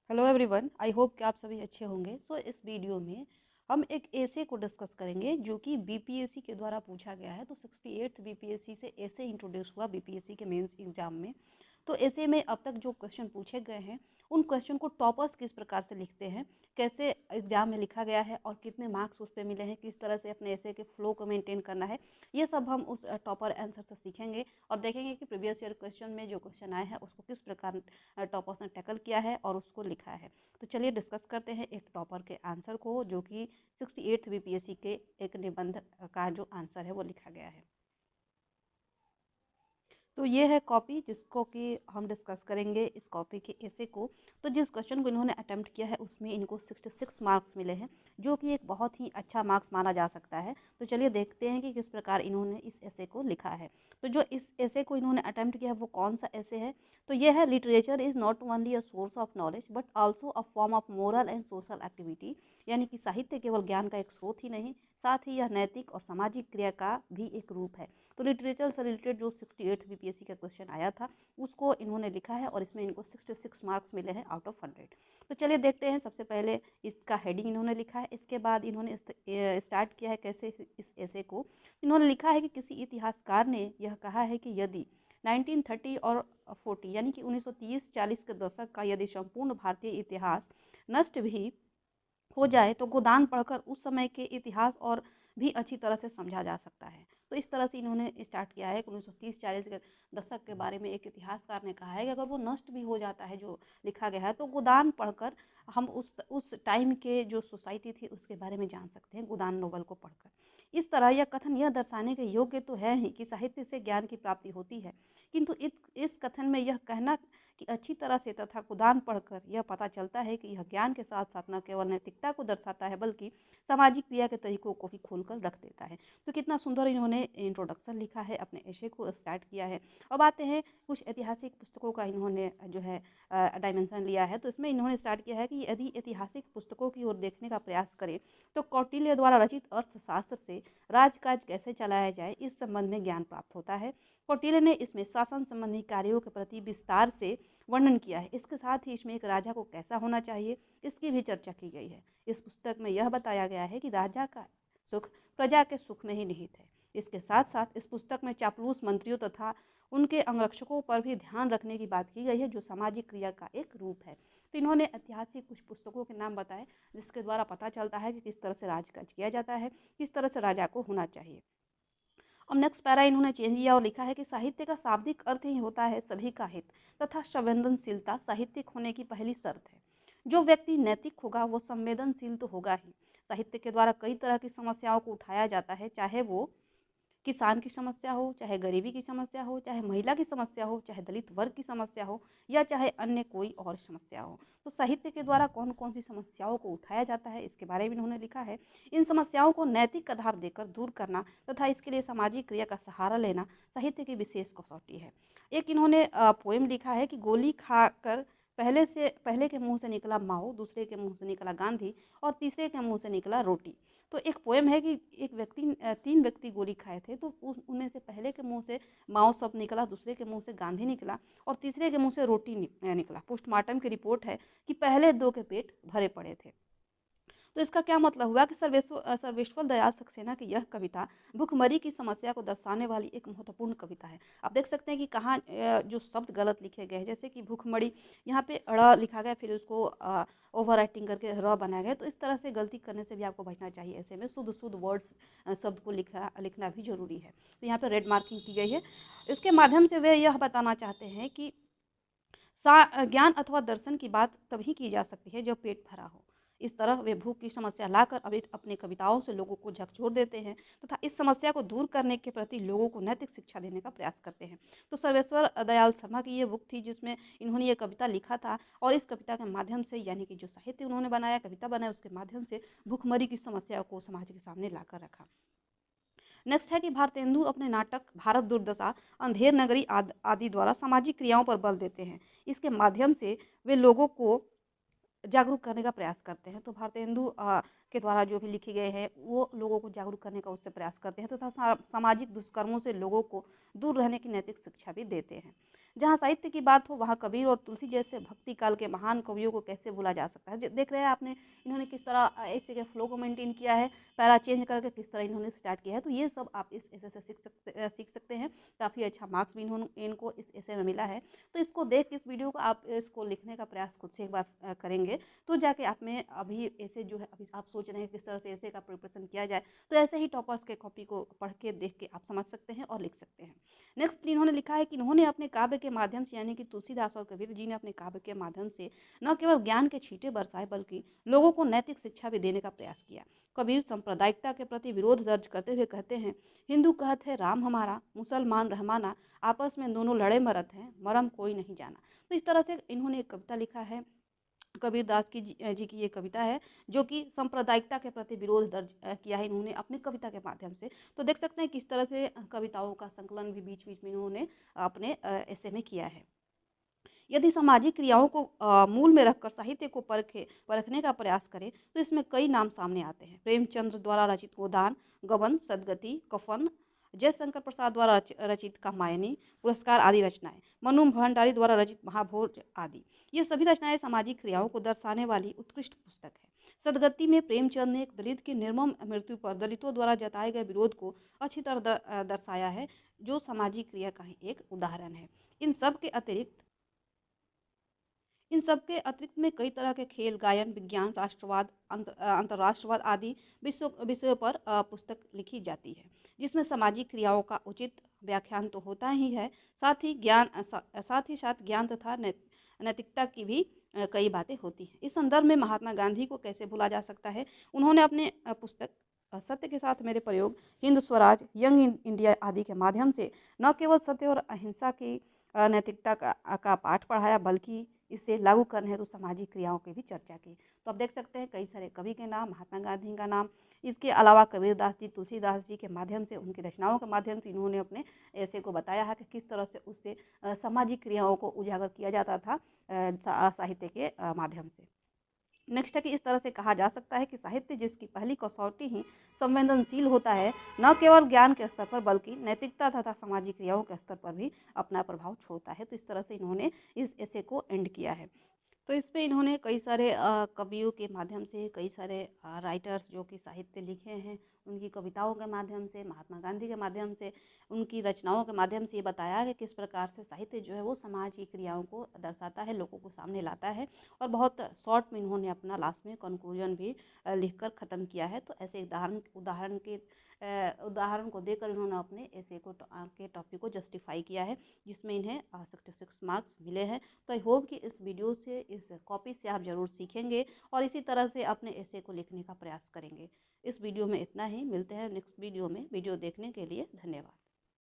Hello everyone, I hope कि आप सभी अच्छे होंगे। इस वीडियो में हम एक ऐसे को डिस्कस करेंगे जो कि बीपीएससी के द्वारा पूछा गया है। तो 68th बीपीएससी से ऐसे इंट्रोड्यूस हुआ बीपीएससी के मेंस एग्जाम में। तो ऐसे में अब तक जो क्वेश्चन पूछे गए हैं उन क्वेश्चन को टॉपर्स किस प्रकार से लिखते हैं, कैसे एग्जाम में लिखा गया है और कितने मार्क्स उस पर मिले हैं, किस तरह से अपने ऐसे के फ्लो को मेंटेन करना है, ये सब हम उस टॉपर आंसर से सीखेंगे और देखेंगे कि प्रीवियस ईयर क्वेश्चन में जो क्वेश्चन आए हैं उसको किस प्रकार टॉपर्स ने टैकल किया है और उसको लिखा है। तो चलिए डिस्कस करते हैं एक टॉपर के आंसर को, जो कि 68th बीपीएससी के एक निबंध का जो आंसर है वो लिखा गया है। तो ये है कॉपी जिसको कि हम डिस्कस करेंगे इस कॉपी के ऐसे को। तो जिस क्वेश्चन को इन्होंने अटेम्प्ट किया है उसमें इनको 66 मार्क्स मिले हैं, जो कि एक बहुत ही अच्छा मार्क्स माना जा सकता है। तो चलिए देखते हैं कि किस प्रकार इन्होंने इस ऐसे को लिखा है। तो जो इस ऐसे को इन्होंने अटेम्प्ट किया है वो कौन सा ऐसे है, तो ये है literature is not only a source of knowledge but also a form of moral and social activity. यानी कि साहित्य केवल ज्ञान का एक स्रोत ही नहीं, साथ ही यह नैतिक और सामाजिक क्रिया का भी एक रूप है। तो लिटरेचर से रिलेटेड जो 68th बीपीएससी का क्वेश्चन आया था उसको इन्होंने लिखा है और इसमें इनको 66 मार्क्स मिले हैं आउट ऑफ 100। तो चलिए देखते हैं। सबसे पहले इसका हेडिंग इन्होंने लिखा है, इसके बाद इन्होंने स्टार्ट किया है कैसे इस ऐसे को। इन्होंने लिखा है कि किसी इतिहासकार ने यह कहा है कि यदि 1930 और 40 यानी कि 1930-40 के दशक का यदि संपूर्ण भारतीय इतिहास नष्ट भी हो जाए तो गोदान पढ़कर उस समय के इतिहास और भी अच्छी तरह से समझा जा सकता है। तो इस तरह से इन्होंने स्टार्ट किया है कि 1930-40 के दशक के बारे में एक इतिहासकार ने कहा है कि अगर वो नष्ट भी हो जाता है जो लिखा गया है तो गोदान पढ़कर हम उस टाइम के जो सोसाइटी थी उसके बारे में जान सकते हैं, गोदान नोवेल को पढ़कर। इस तरह यह कथन यह दर्शाने के योग्य तो है ही कि साहित्य से ज्ञान की प्राप्ति होती है, किंतु इस कथन में यह कहना कि अच्छी तरह से तथा गोदान पढ़कर यह पता चलता है कि यह ज्ञान के साथ साथ न केवल नैतिकता को दर्शाता है बल्कि सामाजिक क्रिया के तरीकों को भी खोलकर रख देता है। तो कितना सुंदर इन्होंने इंट्रोडक्शन लिखा है, अपने एशे को स्टार्ट किया है। अब आते हैं कुछ ऐतिहासिक पुस्तकों का इन्होंने जो है डायमेंशन लिया है। तो इसमें इन्होंने स्टार्ट किया है कि यदि ऐतिहासिक पुस्तकों की ओर देखने का प्रयास करें तो कौटिल्य द्वारा रचित अर्थशास्त्र से राजकाज कैसे चलाया जाए इस संबंध में ज्ञान प्राप्त होता है। कौटिल्य ने इसमें शासन संबंधी कार्यों के प्रति विस्तार से वर्णन किया है। इसके साथ ही इसमें एक राजा को कैसा होना चाहिए इसकी भी चर्चा की गई है। इस पुस्तक में यह बताया गया है कि राजा का सुख प्रजा के सुख में ही निहित है। इसके साथ साथ इस पुस्तक में चापलूस मंत्रियों तथा उनके अंगरक्षकों पर भी ध्यान रखने की बात की गई है, जो सामाजिक क्रिया का एक रूप है। तो इन्होंने ऐतिहासिक कुछ पुस्तकों के नाम बताए जिसके द्वारा पता चलता है कि किस तरह से राजकाज किया जाता है, किस तरह से राजा को होना चाहिए। अब नेक्स्ट पैरा इन्होंने चेंज किया और लिखा है कि साहित्य का शाब्दिक अर्थ ही होता है सभी का हित तथा संवेदनशीलता साहित्यिक होने की पहली शर्त है। जो व्यक्ति नैतिक होगा वो संवेदनशील तो होगा ही। साहित्य के द्वारा कई तरह की समस्याओं को उठाया जाता है, चाहे वो किसान की समस्या हो, चाहे गरीबी की समस्या हो, चाहे महिला की समस्या हो, चाहे दलित वर्ग की समस्या हो या चाहे अन्य कोई और समस्या हो। तो साहित्य के द्वारा कौन कौन सी समस्याओं को उठाया जाता है इसके बारे में इन्होंने लिखा है। इन समस्याओं को नैतिक आधार देकर दूर करना तथा इसके लिए सामाजिक क्रिया का सहारा लेना साहित्य की विशेष कसौटी है। एक इन्होंने पोएम लिखा है कि गोली खाकर पहले के मुंह से निकला माओ, दूसरे के मुंह से निकला गांधी और तीसरे के मुंह से निकला रोटी। तो एक पोएम है कि एक व्यक्ति 3 व्यक्ति गोली खाए थे, तो उनमें से पहले के मुंह से माओ शब्द निकला, दूसरे के मुंह से गांधी निकला और तीसरे के मुंह से रोटी निकला। पोस्टमार्टम की रिपोर्ट है कि पहले 2 के पेट भरे पड़े थे। तो इसका क्या मतलब हुआ कि सर्वेश्वर दयाल सक्सेना की यह कविता भूखमरी की समस्या को दर्शाने वाली एक महत्वपूर्ण कविता है। आप देख सकते हैं कि कहाँ जो शब्द गलत लिखे गए हैं, जैसे कि भूखमरी यहाँ पे ड़ लिखा गया, फिर उसको ओवर राइटिंग करके र बनाया गया। तो इस तरह से गलती करने से भी आपको बचना चाहिए। ऐसे में शुद्ध शुद्ध वर्ड्स शब्द को लिखना भी जरूरी है। तो यहाँ पे रेड मार्किंग की गई है। इसके माध्यम से वे यह बताना चाहते हैं कि ज्ञान अथवा दर्शन की बात तभी की जा सकती है जब पेट भरा हो। इस तरह वे भूख की समस्या लाकर अपनी कविताओं से लोगों को झकझोर देते हैं तथा इस समस्या को दूर करने के प्रति लोगों को नैतिक शिक्षा देने का प्रयास करते हैं। तो सर्वेश्वर दयाल शर्मा की ये बुक थी जिसमें इन्होंने ये कविता लिखा था और इस कविता के माध्यम से, यानी कि जो साहित्य उन्होंने बनाया, कविता बनाया, उसके माध्यम से भूखमरी की समस्या को समाज के सामने लाकर रखा। नेक्स्ट है कि भारतेंदु अपने नाटक भारत दुर्दशा, अंधेर नगरी आदि द्वारा सामाजिक क्रियाओं पर बल देते हैं। इसके माध्यम से वे लोगों को जागरूक करने का प्रयास करते हैं। तो भारतेंदु के द्वारा जो भी लिखे गए हैं वो लोगों को जागरूक करने का उससे प्रयास करते हैं तथा सामाजिक दुष्कर्मों से लोगों को दूर रहने की नैतिक शिक्षा भी देते हैं। जहाँ साहित्य की बात हो वहाँ कबीर और तुलसी जैसे भक्ति काल के महान कवियों को कैसे भूला जा सकता है। देख रहे हैं आपने इन्होंने किस तरह ऐसे के फ्लो को मेंटेन किया है, पैरा चेंज करके किस तरह इन्होंने स्टार्ट किया है। तो ये सब आप इस ऐसे से सीख सकते हैं। काफ़ी अच्छा मार्क्स भी इनको इस ऐसे में मिला है। तो इसको देख इस वीडियो को आप इसको लिखने का प्रयास खुद से एक बार करेंगे तो जाके आप में अभी ऐसे जो है अभी आप सोच रहे हैं किस तरह से ऐसे का प्रिपरेशन किया जाए, तो ऐसे ही टॉपर्स के कॉपी को पढ़ के देख के आप समझ सकते हैं और लिख सकते हैं। नेक्स्ट इन्होंने लिखा है कि इन्होंने अपने काव्य के माध्यम से यानी कि तुलसीदास और कबीर जी ने अपने काव्य के माध्यम से न केवल ज्ञान के छींटे बरसाए बल्कि लोगों को नैतिक शिक्षा भी देने का प्रयास किया। कबीर सांप्रदायिकता के प्रति विरोध दर्ज करते हुए कहते हैं, हिंदू कहत है राम हमारा, मुसलमान रहमाना, आपस में दोनों लड़े मरत हैं, मरम कोई नहीं जाना। तो इस तरह से इन्होंने एक कविता लिखा है। कबीर दास जी की ये कविता है जो कि सांप्रदायिकता के प्रति विरोध दर्ज किया है इन्होंने अपनी कविता के माध्यम से। तो देख सकते हैं किस तरह से कविताओं का संकलन भी बीच बीच में इन्होंने अपने ऐसे में किया है। यदि सामाजिक क्रियाओं को मूल में रखकर साहित्य को परखने का प्रयास करें तो इसमें कई नाम सामने आते हैं। प्रेमचंद्र द्वारा रचित गोदान, गबन, सदगति, कफन, जयशंकर प्रसाद द्वारा रचित कामायनी, पुरस्कार आदि रचनाएं, मनु भंडारी द्वारा रचित महाभोज आदि, ये सभी रचनाएं सामाजिक क्रियाओं को दर्शाने वाली उत्कृष्ट पुस्तक है। सदगति में प्रेमचंद ने एक दलित की निर्मम मृत्यु पर दलितों द्वारा जताए गए विरोध को अच्छी तरह दर्शाया है, जो सामाजिक क्रिया का ही एक उदाहरण है। इन सब के अतिरिक्त में कई तरह के खेल, गायन, विज्ञान, राष्ट्रवाद, अंतर्राष्ट्रवाद आदि विषयों पर पुस्तक लिखी जाती है, जिसमें सामाजिक क्रियाओं का उचित व्याख्यान तो होता ही है, साथ ही ज्ञान तथा नैतिकता की भी कई बातें होती हैं। इस संदर्भ में महात्मा गांधी को कैसे भूला जा सकता है। उन्होंने अपने पुस्तक सत्य के साथ मेरे प्रयोग, हिंद स्वराज, यंग इंडिया आदि के माध्यम से न केवल सत्य और अहिंसा की नैतिकता का पाठ पढ़ाया बल्कि इसे लागू करने हेतु सामाजिक क्रियाओं की भी चर्चा की। तो आप देख सकते हैं कई सारे कवि के नाम, महात्मा गांधी का नाम, इसके अलावा कबीरदास जी, तुलसीदास जी के माध्यम से, उनकी रचनाओं के माध्यम से इन्होंने अपने ऐसे को बताया है कि किस तरह से उससे सामाजिक क्रियाओं को उजागर किया जाता था साहित्य के माध्यम से। नेक्स्ट है कि इस तरह से कहा जा सकता है कि साहित्य जिसकी पहली कसौटी ही संवेदनशील होता है, न केवल ज्ञान के स्तर पर बल्कि नैतिकता तथा सामाजिक क्रियाओं के स्तर पर भी अपना प्रभाव छोड़ता है। तो इस तरह से इन्होंने इस ऐसे को एंड किया है। तो इस पे इन्होंने कई सारे कवियों के माध्यम से, कई सारे राइटर्स जो कि साहित्य लिखे हैं, उनकी कविताओं के माध्यम से, महात्मा गांधी के माध्यम से, उनकी रचनाओं के माध्यम से ये बताया कि किस प्रकार से साहित्य जो है वो समाज की क्रियाओं को दर्शाता है, लोगों को सामने लाता है। और बहुत शॉर्ट में इन्होंने अपना लास्ट में कंक्लूजन भी लिखकर ख़त्म किया है। तो ऐसे उदाहरण को देकर इन्होंने अपने ऐसे के टॉपिक को जस्टिफाई किया है, जिसमें इन्हें 66 मार्क्स मिले हैं। तो आई होप कि इस वीडियो से, इस कॉपी से आप ज़रूर सीखेंगे और इसी तरह से अपने ऐसे को लिखने का प्रयास करेंगे। इस वीडियो में इतना ही, मिलते हैं नेक्स्ट वीडियो में। वीडियो देखने के लिए धन्यवाद।